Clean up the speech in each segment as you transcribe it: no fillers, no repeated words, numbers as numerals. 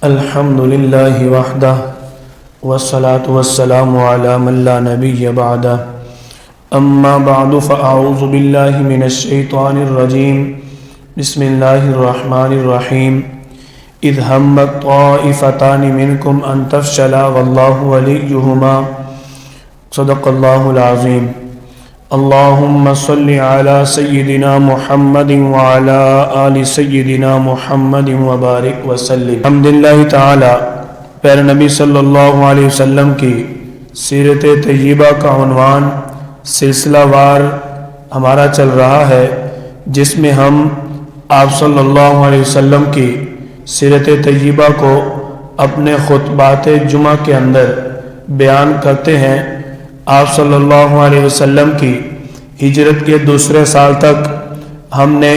الحمد لله وحده والصلاة والسلام على من لا نبي بعده أما بعد فأعوذ بالله من الشيطان الرجيم بسم الله الرحمن الرحيم إذ همت طائفتان منكم أن تفشلا والله وليهما صدق الله العظيم اللهم صل على سيدنا محمد وعلى آل سيدنا محمد وبارك وسلم الحمدللہ تعالی پیارے نبی صلی اللہ علیہ وسلم کی سیرت طیبہ کا عنوان سلسلہ وار ہمارا چل رہا ہے، جس میں ہم آپ صلی اللہ علیہ وسلم کی سیرت طیبہ کو اپنے خطبات جمعہ کے اندر بیان کرتے ہیں۔ آپ صلی اللہ علیہ وسلم کی ہجرت کے دوسرے سال تک ہم نے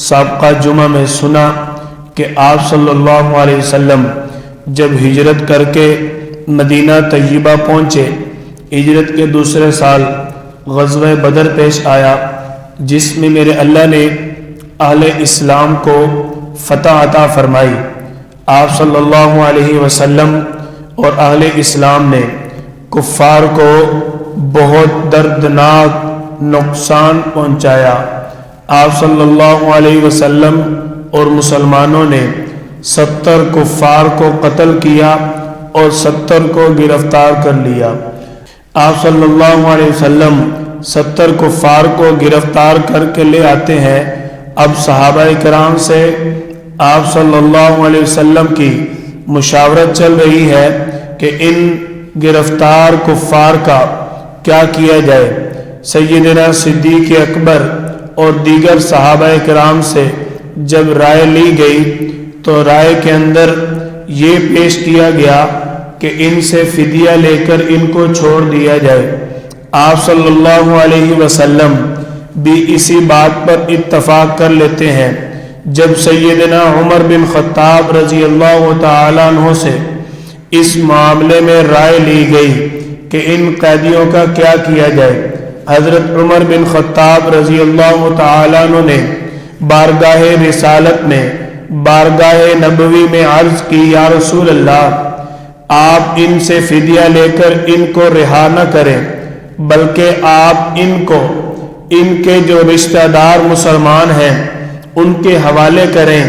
سابقہ جمعہ میں سنا کہ آپ صلی اللہ علیہ وسلم جب ہجرت کر کے مدینہ طیبہ پہنچے، ہجرت کے دوسرے سال غزوہ بدر پیش آیا، جس میں میرے اللہ نے اہل اسلام کو فتح عطا فرمائی۔ آپ صلی اللہ علیہ وسلم اور اہل اسلام نے کفار کو بہت دردناک نقصان پہنچایا۔ آپ صلی اللہ علیہ وسلم اور مسلمانوں نے 70 کفار کو قتل کیا اور 70 کو گرفتار کر لیا۔ آپ صلی اللہ علیہ وسلم 70 کفار کو گرفتار کر کے لے آتے ہیں۔ اب صحابہ کرام سے آپ صلی اللہ علیہ وسلم کی مشاورت چل رہی ہے کہ ان گرفتار کفار کا کیا کیا جائے۔ سیدنا صدیق اکبر اور دیگر صحابہ کرام سے جب رائے لی گئی تو رائے کے اندر یہ پیش کیا گیا کہ ان سے فدیہ لے کر ان کو چھوڑ دیا جائے۔ آپ صلی اللہ علیہ وسلم بھی اسی بات پر اتفاق کر لیتے ہیں۔ جب سیدنا عمر بن خطاب رضی اللہ تعالیٰ عنہ سے اس معاملے میں رائے لی گئی کہ ان قیدیوں کا کیا کیا جائے، حضرت عمر بن خطاب رضی اللہ تعالیٰ عنہ نے بارگاہ رسالت میں، بارگاہ نبوی میں عرض کی، یا رسول اللہ، آپ ان سے فدیہ لے کر ان کو رہا نہ کریں، بلکہ آپ ان کو ان کے جو رشتہ دار مسلمان ہیں ان کے حوالے کریں،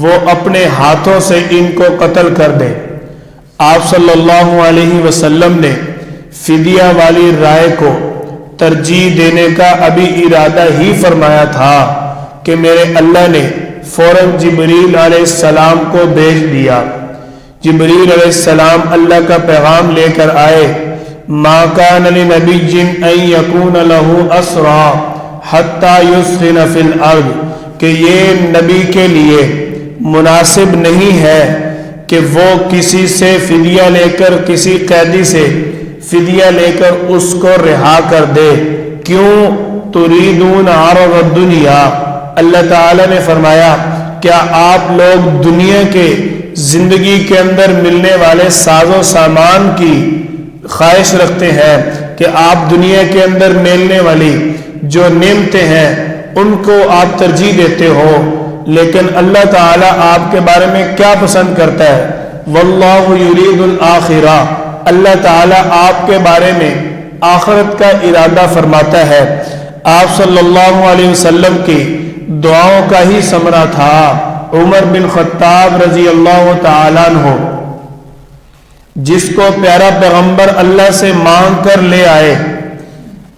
وہ اپنے ہاتھوں سے ان کو قتل کر دیں۔ آپ صلی اللہ علیہ وسلم نے فدیہ والی رائے کو ترجیح دینے کا ابھی ارادہ ہی فرمایا تھا کہ میرے اللہ نے فوراً جبریل علیہ السلام کو بھیج دیا۔ جبریل علیہ السلام اللہ کا پیغام لے کر آئے، ما کان لنبی ان یکون لہ اسری حتی یثخن فی الارض، کہ یہ نبی کے لیے مناسب نہیں ہے کہ وہ کسی سے فدیہ لے کر، کسی قیدی سے فدیہ لے کر اس کو رہا کر دے۔ کیوں؟ تریدون عرض الدنیا، اللہ تعالیٰ نے فرمایا کیا آپ لوگ دنیا کے زندگی کے اندر ملنے والے ساز و سامان کی خواہش رکھتے ہیں کہ آپ دنیا کے اندر ملنے والی جو نعمتیں ہیں ان کو آپ ترجیح دیتے ہو، لیکن اللہ تعالیٰ آپ کے بارے میں کیا پسند کرتا ہے؟ واللہ یرید الآخرہ، اللہ تعالیٰ آپ کے بارے میں آخرت کا ارادہ فرماتا ہے۔ آپ صلی اللہ علیہ وسلم کی دعاؤں کا ہی ثمرہ تھا۔ عمر بن خطاب رضی اللہ تعالیٰ عنہ جس کو پیارا پیغمبر اللہ سے مانگ کر لے آئے،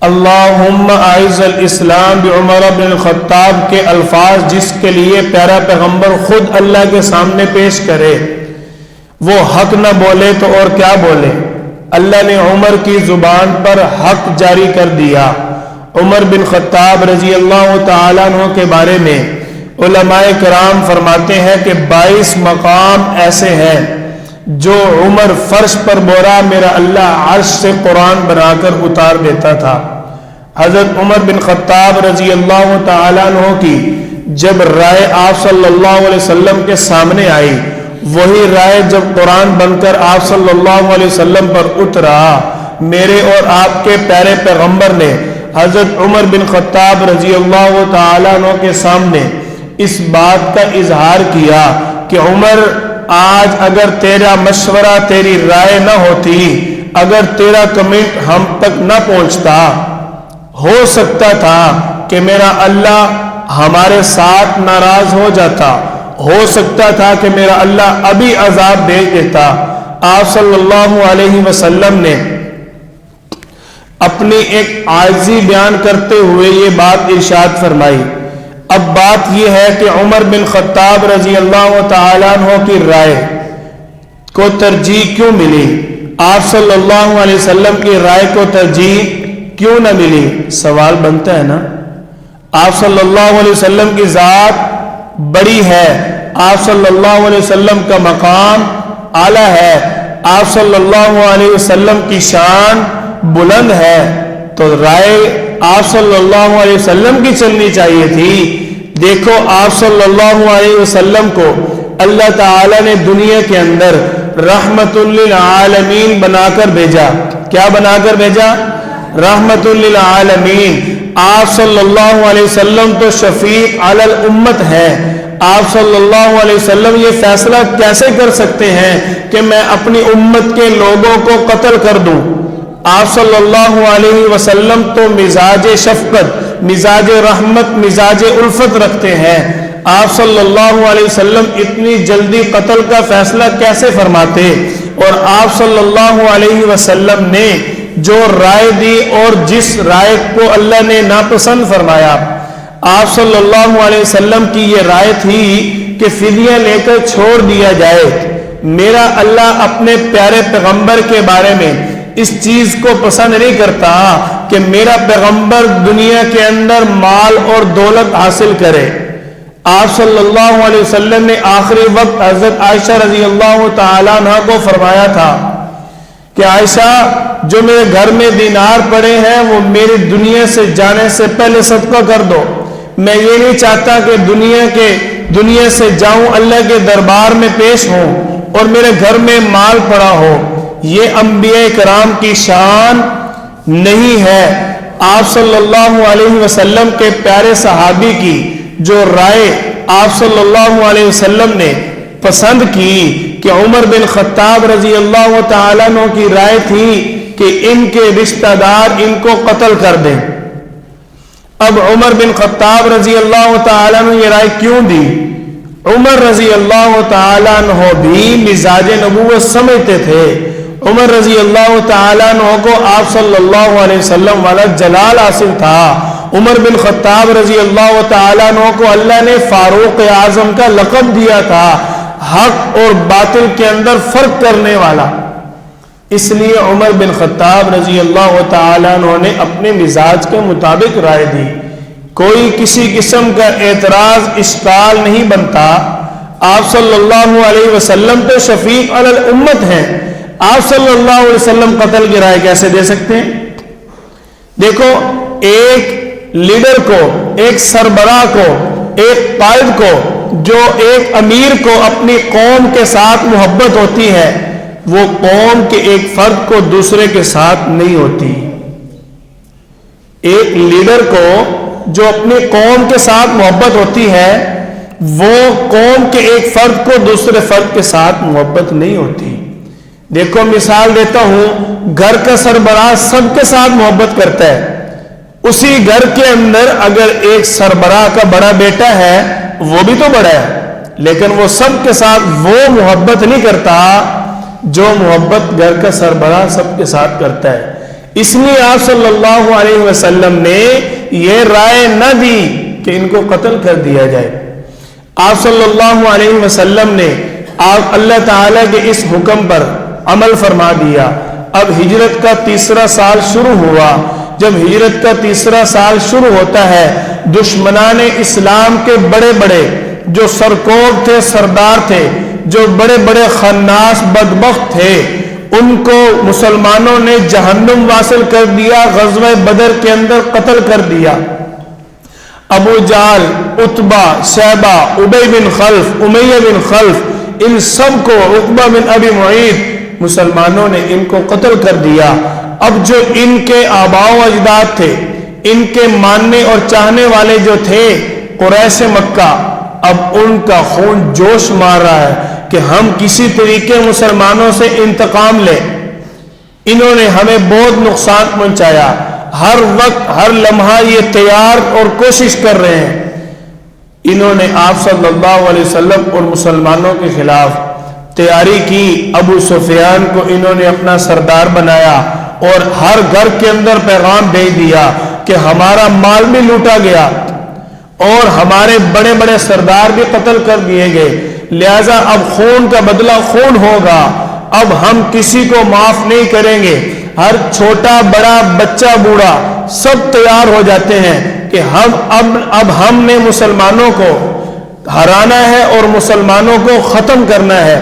اللہم اعز الاسلام بعمر بن خطاب کے الفاظ جس کے لیے پیارا پیغمبر خود اللہ کے سامنے پیش کرے، وہ حق نہ بولے تو اور کیا بولے؟ اللہ نے عمر کی زبان پر حق جاری کر دیا۔ عمر بن خطاب رضی اللہ تعالیٰ عنہ کے بارے میں علماء کرام فرماتے ہیں کہ 22 مقام ایسے ہیں جو عمر فرش پر بورا میرا اللہ عرش سے قرآن بنا کر اتار دیتا تھا۔ حضرت عمر بن خطاب رضی اللہ تعالیٰ عنہ کی جب رائے آپ صلی اللہ علیہ وسلم کے سامنے آئی، وہی رائے جب قرآن بن کر آپ صلی اللہ علیہ وسلم پر اترا، میرے اور آپ کے پیارے پیغمبر نے حضرت عمر بن خطاب رضی اللہ تعالیٰ عنہ کے سامنے اس بات کا اظہار کیا کہ عمر آج اگر تیرا مشورہ، تیری رائے نہ ہوتی، اگر تیرا کمنٹ ہم تک نہ پہنچتا، ہو سکتا تھا کہ میرا اللہ ہمارے ساتھ ناراض ہو جاتا، ہو سکتا تھا کہ میرا اللہ ابھی عذاب بھیج دیتا۔ آپ صلی اللہ علیہ وسلم نے اپنی ایک عاجزی بیان کرتے ہوئے یہ بات ارشاد فرمائی۔ اب بات یہ ہے کہ عمر بن خطاب رضی اللہ تعالیٰ عنہ کی رائے کو ترجیح کیوں ملی؟ آپ صلی اللہ علیہ وسلم کی رائے کو ترجیح کیوں نہ ملی؟ سوال بنتا ہے نا۔ آپ صلی اللہ علیہ وسلم کی ذات بڑی ہے، آپ صلی اللہ علیہ وسلم کا مقام اعلیٰ ہے، آپ صلی اللہ علیہ وسلم کی شان بلند ہے، تو رائے آپ صلی اللہ علیہ وسلم کی چلنی چاہیے تھی۔ دیکھو آپ صلی اللہ علیہ وسلم کو اللہ تعالیٰ نے دنیا کے اندر رحمت للعالمین بنا کر بھیجا۔ کیا بنا کر بھیجا؟ رحمت للعالمین۔ آپ صلی اللہ علیہ وسلم تو شفیع علی الامت ہے۔ آپ صلی اللہ علیہ وسلم یہ فیصلہ کیسے کر سکتے ہیں کہ میں اپنی امت کے لوگوں کو قتل کر دوں؟ آپ صلی اللہ علیہ وسلم تو مزاج شفقت، مزاج رحمت، مزاج الفت رکھتے ہیں۔ آپ صلی اللہ علیہ وسلم اتنی جلدی قتل کا فیصلہ کیسے فرماتے؟ اور آپ صلی اللہ علیہ وسلم نے جو رائے دی اور جس رائے کو اللہ نے ناپسند فرمایا، آپ صلی اللہ علیہ وسلم کی یہ رائے تھی کہ فدیہ لے کر چھوڑ دیا جائے۔ میرا اللہ اپنے پیارے پیغمبر کے بارے میں اس چیز کو پسند نہیں کرتا کہ میرا پیغمبر دنیا کے اندر مال اور دولت حاصل کرے۔ آپ صلی اللہ علیہ وسلم نے آخری وقت حضرت عائشہ رضی اللہ تعالیٰ عنہ کو فرمایا تھا کہ عائشہ، جو میرے گھر میں دینار پڑے ہیں وہ میری دنیا سے جانے سے پہلے صدقہ کر دو۔ میں یہ نہیں چاہتا کہ دنیا سے جاؤں، اللہ کے دربار میں پیش ہوں اور میرے گھر میں مال پڑا ہو۔ یہ انبیاء کرام کی شان نہیں ہے۔ آپ صلی اللہ علیہ وسلم کے پیارے صحابی کی جو رائے آپ صلی اللہ علیہ وسلم نے پسند کی کہ عمر بن خطاب رضی اللہ تعالیٰ عنہ کی رائے تھی کہ ان کے رشتہ دار ان کو قتل کر دیں۔ اب عمر بن خطاب رضی اللہ تعالیٰ عنہ یہ رائے کیوں دی؟ عمر رضی اللہ تعالیٰ عنہ بھی مزاج نبوت سمجھتے تھے۔ عمر رضی اللہ تعالیٰ عنہ کو آپ صلی اللہ علیہ وسلم والا جلال حاصل تھا۔ عمر بن خطاب رضی اللہ تعالیٰ عنہ کو اللہ نے فاروق اعظم کا لقب دیا تھا، حق اور باطل کے اندر فرق کرنے والا۔ اس لیے عمر بن خطاب رضی اللہ تعالیٰ عنہ نے اپنے مزاج کے مطابق رائے دی۔ کوئی کسی قسم کا اعتراض اشکال نہیں بنتا۔ آپ صلی اللہ علیہ وسلم تو شفیع علی الامت ہیں، آپ صلی اللہ علیہ وسلم قتل کی رائے کیسے دے سکتے ہیں؟ دیکھو، ایک لیڈر کو، ایک سربراہ کو، ایک قائد کو، جو ایک امیر کو اپنی قوم کے ساتھ محبت ہوتی ہے، وہ قوم کے ایک فرد کو دوسرے کے ساتھ نہیں ہوتی۔ ایک لیڈر کو جو اپنی قوم کے ساتھ محبت ہوتی ہے، وہ قوم کے ایک فرد کو دوسرے فرد کے ساتھ محبت نہیں ہوتی۔ دیکھو مثال دیتا ہوں، گھر کا سربراہ سب کے ساتھ محبت کرتا ہے۔ اسی گھر کے اندر اگر ایک سربراہ کا بڑا بیٹا ہے، وہ بھی تو بڑا ہے، لیکن وہ سب کے ساتھ وہ محبت نہیں کرتا جو محبت گھر کا سربراہ سب کے ساتھ کرتا ہے۔ اس لیے آپ صلی اللہ علیہ وسلم نے یہ رائے نہ دی کہ ان کو قتل کر دیا جائے۔ آپ صلی اللہ علیہ وسلم نے آپ اللہ تعالیٰ کے اس حکم پر عمل فرما دیا۔ اب ہجرت کا تیسرا سال شروع ہوا۔ جب ہجرت کا تیسرا سال شروع ہوتا ہے، دشمنان اسلام کے بڑے بڑے جو سرکوب تھے، سردار تھے، جو بڑے بڑے خناس بدبخت تھے، ان کو مسلمانوں نے جہنم واصل کر دیا، غزوہ بدر کے اندر قتل کر دیا۔ ابو جہل، عتبہ، شیبہ، ابی بن خلف، امیہ بن خلف، ان سب کو، عقبہ بن ابی معیط، مسلمانوں نے ان کو قتل کر دیا۔ اب جو ان کے آباء و اجداد تھے، ان کے ماننے اور چاہنے والے جو تھے قریش مکہ، اب ان کا خون جوش مار رہا ہے۔ کہ ہم کسی طریقے مسلمانوں سے انتقام لیں۔ انہوں نے ہمیں بہت نقصان پہنچایا، ہر وقت ہر لمحہ یہ تیار اور کوشش کر رہے ہیں۔ انہوں نے آپ صلی اللہ علیہ وسلم اور مسلمانوں کے خلاف تیاری کی۔ ابو سفیان کو انہوں نے اپنا سردار بنایا اور ہر گھر کے اندر پیغام بھیج دیا کہ ہمارا مال بھی لوٹا گیا اور ہمارے بڑے بڑے سردار بھی قتل کر دیے گئے، لہذا اب خون کا بدلہ خون ہوگا، اب ہم کسی کو معاف نہیں کریں گے۔ ہر چھوٹا بڑا بچہ بوڑھا سب تیار ہو جاتے ہیں کہ اب ہم نے مسلمانوں کو ہرانا ہے اور مسلمانوں کو ختم کرنا ہے۔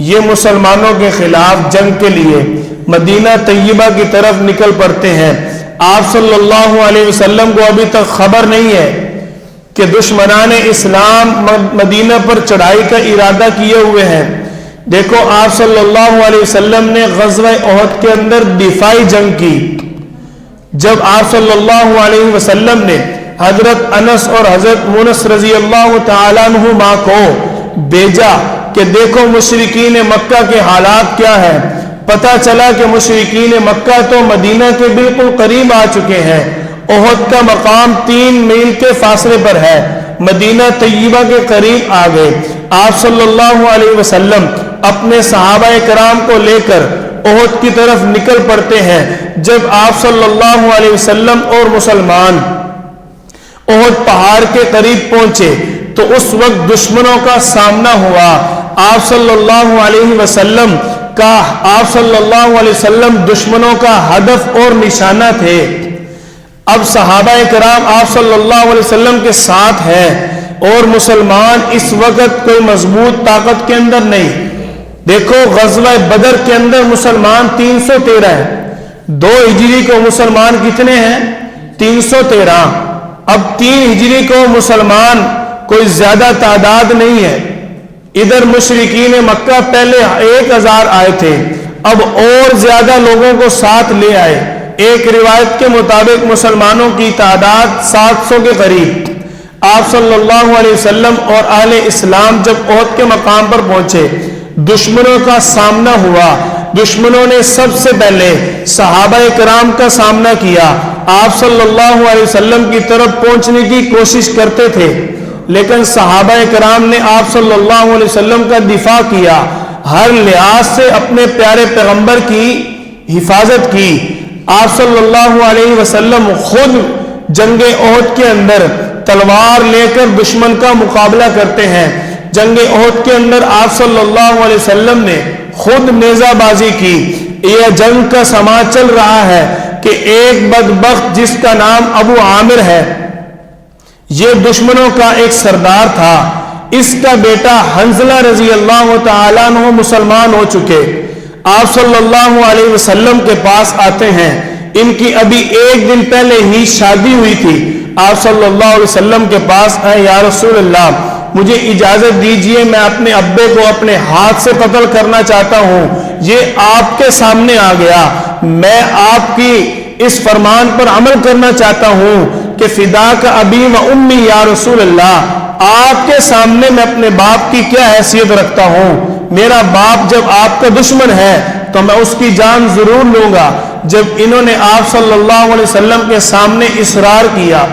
یہ مسلمانوں کے خلاف جنگ کے لیے مدینہ طیبہ کی طرف نکل پڑتے ہیں۔ آپ صلی اللہ علیہ وسلم کو ابھی تک خبر نہیں ہے کہ دشمنان اسلام مدینہ پر چڑھائی کا ارادہ کیے ہوئے ہیں۔ دیکھو آپ صلی اللہ علیہ وسلم نے غزوہ احد کے اندر دفاعی جنگ کی۔ جب آپ صلی اللہ علیہ وسلم نے حضرت انس اور حضرت مونس رضی اللہ تعالیٰ عنہما کو بھیجا کہ دیکھو مشرکین مکہ کے حالات کیا ہے، پتہ چلا کہ مشرکین مکہ تو مدینہ کے بالکل قریب آ چکے ہیں۔ احد کا مقام 3 میل کے فاصلے پر ہے، مدینہ طیبہ کے قریب آ گئے۔ آپ صلی اللہ علیہ وسلم اپنے صحابہ کرام کو لے کر احد کی طرف نکل پڑتے ہیں۔ جب آپ صلی اللہ علیہ وسلم اور مسلمان احد پہاڑ کے قریب پہنچے تو اس وقت دشمنوں کا سامنا ہوا۔ آپ صلی اللہ علیہ وسلم دشمنوں کا ہدف اور نشانہ تھے۔ اب صحابہ کرام آپ صلی اللہ علیہ وسلم کے ساتھ ہیں اور مسلمان اس وقت کوئی مضبوط طاقت کے اندر نہیں۔ دیکھو غزوہ بدر کے اندر مسلمان 313 ہیں، 2 ہجری کو مسلمان کتنے ہیں؟ 313۔ اب 3 ہجری کو مسلمان کوئی زیادہ تعداد نہیں ہے۔ ادھر مشرکین مکہ پہلے 1000 آئے تھے، اب اور زیادہ لوگوں کو ساتھ لے آئے۔ ایک روایت کے مطابق مسلمانوں کی تعداد 700 کے قریب۔ آپ صلی اللہ علیہ وسلم اور اہل اسلام جب احد کے مقام پر پہنچے، دشمنوں کا سامنا ہوا۔ دشمنوں نے سب سے پہلے صحابہ کرام کا سامنا کیا۔ آپ صلی اللہ علیہ وسلم کی طرف پہنچنے کی کوشش کرتے تھے، لیکن صحابہ کرام نے آپ صلی اللہ علیہ وسلم کا دفاع کیا، ہر لحاظ سے اپنے پیارے پیغمبر کی حفاظت کی۔ آپ صلی اللہ علیہ وسلم خود جنگ احد کے اندر تلوار لے کر دشمن کا مقابلہ کرتے ہیں۔ جنگ احد کے اندر آپ صلی اللہ علیہ وسلم نے خود نیزہ بازی کی۔ یہ جنگ کا سما چل رہا ہے کہ ایک بدبخت جس کا نام ابو عامر ہے، یہ دشمنوں کا ایک سردار تھا، اس کا بیٹا حنظلہ رضی اللہ تعالیٰ عنہ مسلمان ہو چکے۔ آپ صلی اللہ علیہ وسلم کے پاس آتے ہیں، ان کی ابھی 1 دن پہلے ہی شادی ہوئی تھی۔ آپ صلی اللہ علیہ وسلم کے پاس آئے، یا رسول اللہ مجھے اجازت دیجئے، میں اپنے ابے کو اپنے ہاتھ سے قتل کرنا چاہتا ہوں، یہ آپ کے سامنے آ گیا، میں آپ کی اس فرمان پر عمل کرنا چاہتا ہوں کہ فداک ابی و امی یا رسول اللہ، آپ کے سامنے میں اپنے باپ کی کیا حیثیت رکھتا ہوں، میرا باپ جب آپ کا دشمن ہے تو میں اس کی جان ضرور لوں گا۔ جب انہوں نے آپ صلی اللہ علیہ وسلم کے سامنے اصرار کیا،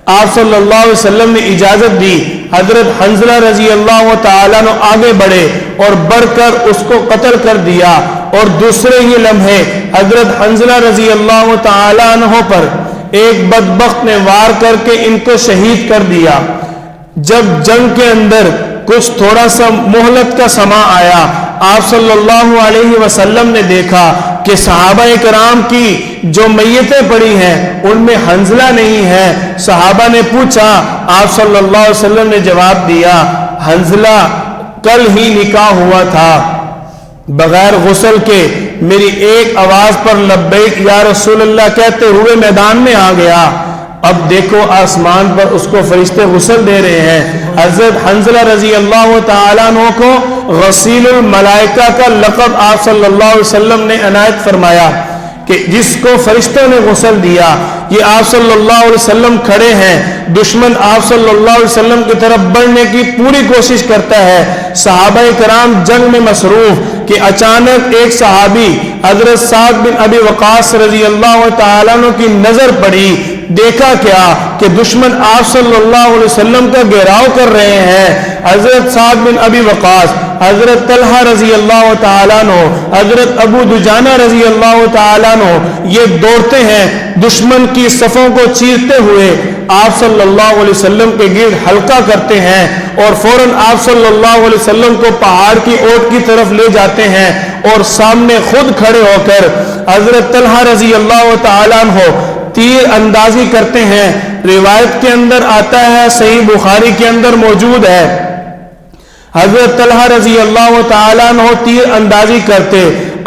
آپ صلی اللہ علیہ وسلم نے اجازت دی، حضرت حنظلہ رضی اللہ تعالیٰ عنہ آگے بڑھے اور بڑھ کر اس کو قتل کر دیا، اور دوسرے ہی لمحے حضرت حنظلہ رضی اللہ تعالیٰ عنہ پر ایک بدبخت نے وار کر کے ان کو شہید کر دیا۔ جب جنگ کے اندر کچھ تھوڑا سا مہلت کا سما آیا، آپ صلی اللہ علیہ وسلم نے دیکھا کہ صحابہ کرام کی جو میتیں پڑی ہیں ان میں حنظلہ نہیں ہے۔ صحابہ نے پوچھا، آپ صلی اللہ علیہ وسلم نے جواب دیا، حنظلہ کل ہی نکاح ہوا تھا، بغیر غسل کے میری ایک آواز پر لبیک یا رسول اللہ کہتے ہوئے میدان میں آ گیا۔ اب دیکھو آسمان پر اس کو فرشتے غسل دے رہے ہیں۔ حضرت حنظلہ رضی اللہ تعالیٰ عنہ کو غسیل الملائکہ کا لقب آپ صلی اللہ علیہ وسلم نے عنایت فرمایا کہ جس کو فرشتوں نے غسل دیا، یہ آپ صلی اللہ علیہ وسلم کھڑے ہیں، دشمن آپ صلی اللہ علیہ وسلم کی طرف بڑھنے کی پوری کوشش کرتا ہے، صحابہ کرام جنگ میں مصروف، کہ اچانک ایک صحابی حضرت سعد بن ابی وقاص رضی اللہ تعالیٰ عنہ کی نظر پڑی، دیکھا کیا کہ دشمن آپ صلی اللہ علیہ وسلم کا گھیراؤ کر رہے ہیں۔ حضرت سعد بن ابی وقاص، حضرت طلحہ رضی اللہ تعالیٰ عنہ، حضرت ابو دجانہ رضی اللہ تعالیٰ عنہ یہ دوڑتے ہیں، دشمن کی صفوں کو چیرتے ہوئے آپ صلی اللہ علیہ وسلم کے گرد حلقہ کرتے ہیں اور فوراً آپ صلی اللہ علیہ وسلم کو پہاڑ کی اوٹ کی طرف لے جاتے ہیں اور سامنے خود کھڑے ہو کر حضرت طلحہ رضی اللہ تعالیٰ عنہ تیر اندازی کرتے ہیں۔ روایت کے اندر آتا ہے، صحیح بخاری کے اندر موجود ہے، حضرت طلحہ رضی اللہ تعالیٰ عنہ تیر اندازی کرتے،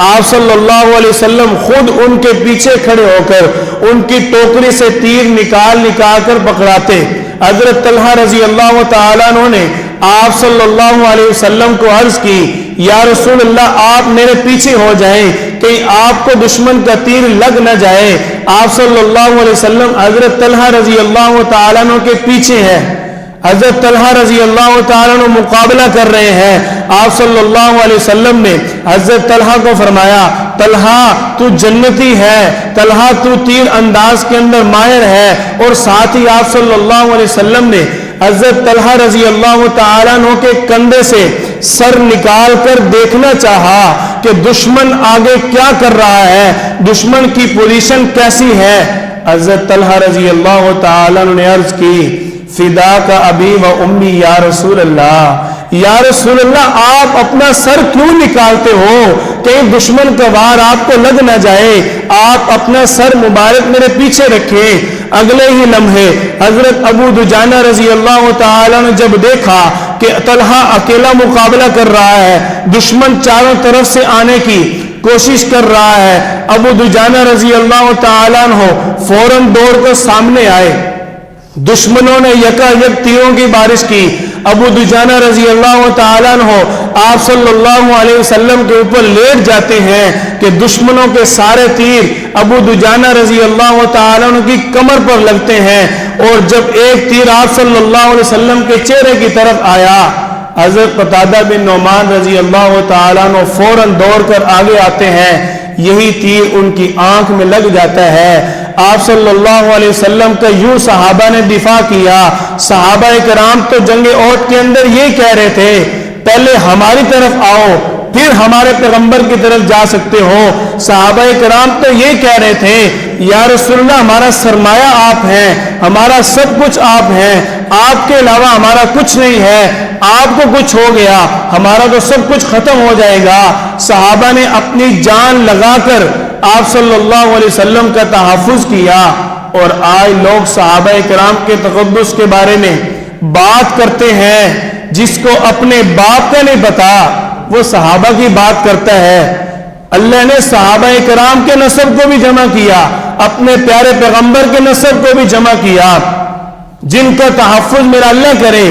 آپ صلی اللہ علیہ وسلم خود ان کے پیچھے کھڑے ہو کر ان کی ٹوکری سے تیر نکال کر پکڑاتے۔ حضرت طلحہ رضی اللہ تعالیٰ عنہ نے آپ صلی اللہ علیہ وسلم کو عرض کی، یا رسول اللہ آپ میرے پیچھے ہو جائیں، کہیں آپ کو دشمن کا تیر لگ نہ جائے۔ آپ صلی اللہ علیہ وسلم حضرت طلحہ رضی اللہ تعالیٰ عنہ کے پیچھے ہیں، حضرت طلحہ رضی اللہ تعالیٰ عنہ مقابلہ کر رہے ہیں۔ آپ صلی اللہ علیہ وسلم نے حضرت طلحہ کو فرمایا، طلحہ تو جنتی ہے، طلحہ تو تیر انداز کے اندر ماہر ہے، اور ساتھ ہی آپ صلی اللہ علیہ وسلم نے حضرت طلحہ رضی اللہ تعالیٰ عنہ کے کندھے سے سر نکال کر دیکھنا چاہا کہ دشمن آگے کیا کر رہا ہے، دشمن کی پوزیشن کیسی ہے۔ حضرت طلحہ رضی اللہ تعالیٰ عنہ نے عرض کی، فدا کا ابی و امی یا رسول اللہ، یا رسول اللہ آپ اپنا سر کیوں نکالتے ہو، کہیں دشمن کا وار آپ کو لگ نہ جائے، آپ اپنا سر مبارک میرے پیچھے رکھیں۔ اگلے ہی لمحے حضرت ابو دجانہ رضی اللہ تعالیٰ نے جب دیکھا کہ طلحہ اکیلا مقابلہ کر رہا ہے، دشمن چاروں طرف سے آنے کی کوشش کر رہا ہے، ابو دجانہ رضی اللہ تعالیٰ عنہ فوراً دوڑ کر سامنے آئے، دشمنوں نے یکا یک تیروں کی بارش کی، ابو دجانہ رضی اللہ تعالیٰ عنہ آپ صلی اللہ علیہ وسلم کے اوپر لیٹ جاتے ہیں کہ دشمنوں کے سارے تیر ابو دجانہ رضی اللہ تعالیٰ عنہ کی کمر پر لگتے ہیں، اور جب ایک تیر آپ صلی اللہ علیہ وسلم کے چہرے کی طرف آیا، حضرت قتادہ بن نعمان رضی اللہ تعالیٰ عنہ فوراً دوڑ کر آگے آتے ہیں، یہی تیر ان کی آنکھ میں لگ جاتا ہے۔ آپ صلی اللہ علیہ وسلم کا یوں صحابہ نے دفاع کیا۔ صحابہ کرام تو جنگ احد کے اندر یہ کہہ رہے تھے، پہلے ہماری طرف آؤ پھر ہمارے پیغمبر کی طرف جا سکتے ہو۔ صحابہ کرام تو یہ کہہ رہے تھے، یا رسول اللہ ہمارا سرمایہ آپ ہیں، ہمارا سب کچھ آپ ہیں، آپ کے علاوہ ہمارا کچھ نہیں ہے، آپ کو کچھ ہو گیا ہمارا تو سب کچھ ختم ہو جائے گا۔ صحابہ نے اپنی جان لگا کر آپ صلی اللہ علیہ وسلم کا تحفظ کیا، اور آج لوگ صحابہ کرام کے تقدس کے بارے میں بات کرتے ہیں، جس کو اپنے باپ کا نہیں پتا وہ صحابہ کی بات کرتا ہے۔ اللہ نے صحابہ کرام کے نسب کو بھی جمع کیا، اپنے پیارے پیغمبر کے نسب کو بھی جمع کیا، جن کا تحفظ میرا اللہ کرے۔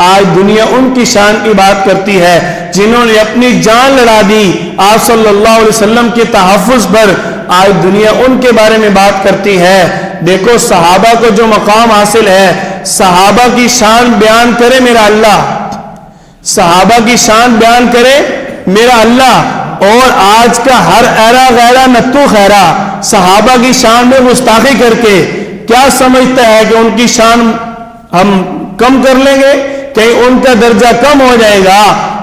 آج دنیا ان کی شان کی بات کرتی ہے جنہوں نے اپنی جان لڑا دی آپ صلی اللہ علیہ وسلم کے تحفظ پر، آج دنیا ان کے بارے میں بات کرتی ہے۔ دیکھو صحابہ کو جو مقام حاصل ہے، صحابہ کی شان بیان کرے میرا اللہ، صحابہ کی شان بیان کرے میرا اللہ، اور آج کا ہر ایرا غیرہ نتو خیرہ صحابہ کی شان میں گستاخی کر کے کیا سمجھتا ہے کہ ان کی شان ہم کم کر لیں گے، کہیں ان کا درجہ کم ہو جائے گا۔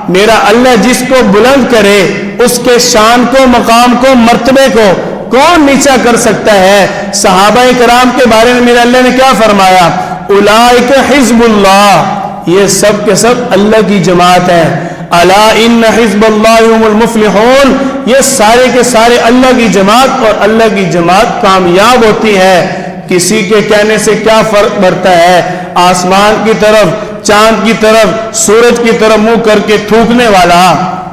میرا اللہ جس کو بلند کرے اس کے شان کو، مقام کو، مرتبے کو کون نیچا کر سکتا ہے۔ صحابہ کرام کے بارے میں میرا اللہ نے کیا فرمایا، اولئک حزب اللہ، یہ سب کے سب اللہ کی جماعت ہے۔ الا ان حزب اللہ هم المفلحون، یہ سارے کے سارے اللہ کی جماعت، اور اللہ کی جماعت کامیاب ہوتی ہے۔ کسی کے کہنے سے کیا فرق پڑتا ہے، آسمان کی طرف، چاند کی طرف، سورج کی طرف منہ کر کے تھوکنے والا،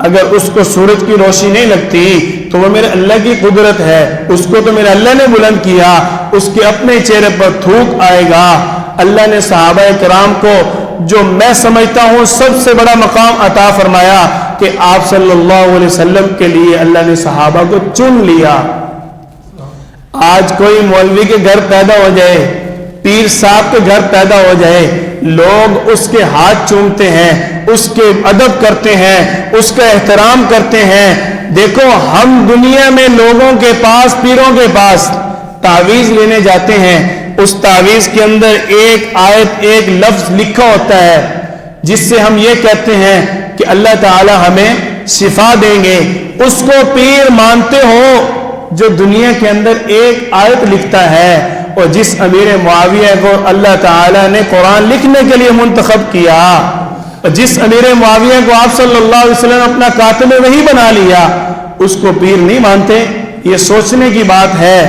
اگر اس کو سورج کی روشنی نہیں لگتی تو وہ میرے اللہ کی قدرت ہے، اس کو تو میرے اللہ نے بلند کیا، اس کے اپنے چہرے پر تھوک آئے گا۔ اللہ نے صحابہ کرام کو جو میں سمجھتا ہوں سب سے بڑا مقام عطا فرمایا کہ آپ صلی اللہ علیہ وسلم کے لیے اللہ نے صحابہ کو چن لیا۔ آج کوئی مولوی کے گھر پیدا ہو جائے، پیر صاحب کے گھر پیدا ہو جائے، لوگ اس کے ہاتھ چومتے ہیں، اس کے ادب کرتے ہیں، اس کا احترام کرتے ہیں۔ دیکھو ہم دنیا میں لوگوں کے پاس، پیروں کے پاس تعویذ لینے جاتے ہیں، اس تعویذ کے اندر ایک آیت، ایک لفظ لکھا ہوتا ہے جس سے ہم یہ کہتے ہیں کہ اللہ تعالی ہمیں شفا دیں گے۔ اس کو پیر مانتے ہو جو دنیا کے اندر ایک آیت لکھتا ہے، اور جس امیر معاویہ کو اللہ تعالیٰ نے قرآن لکھنے کے لیے منتخب کیا، اور جس امیر معاویہ کو آپ صلی اللہ علیہ وسلم اپنا کاتب وحی بنا لیا، اس کو پیر نہیں مانتے؟ یہ سوچنے کی بات ہے۔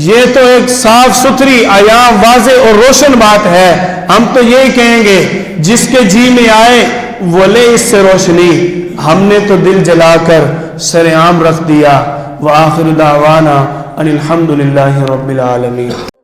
یہ تو ایک صاف ستھری، عیاں، واضح اور روشن بات ہے۔ ہم تو یہی کہیں گے جس کے جی میں آئے وہ لے اس سے روشنی، ہم نے تو دل جلا کر سر عام رکھ دیا۔ وآخر دعوانا ان الحمد للہ رب العالمین۔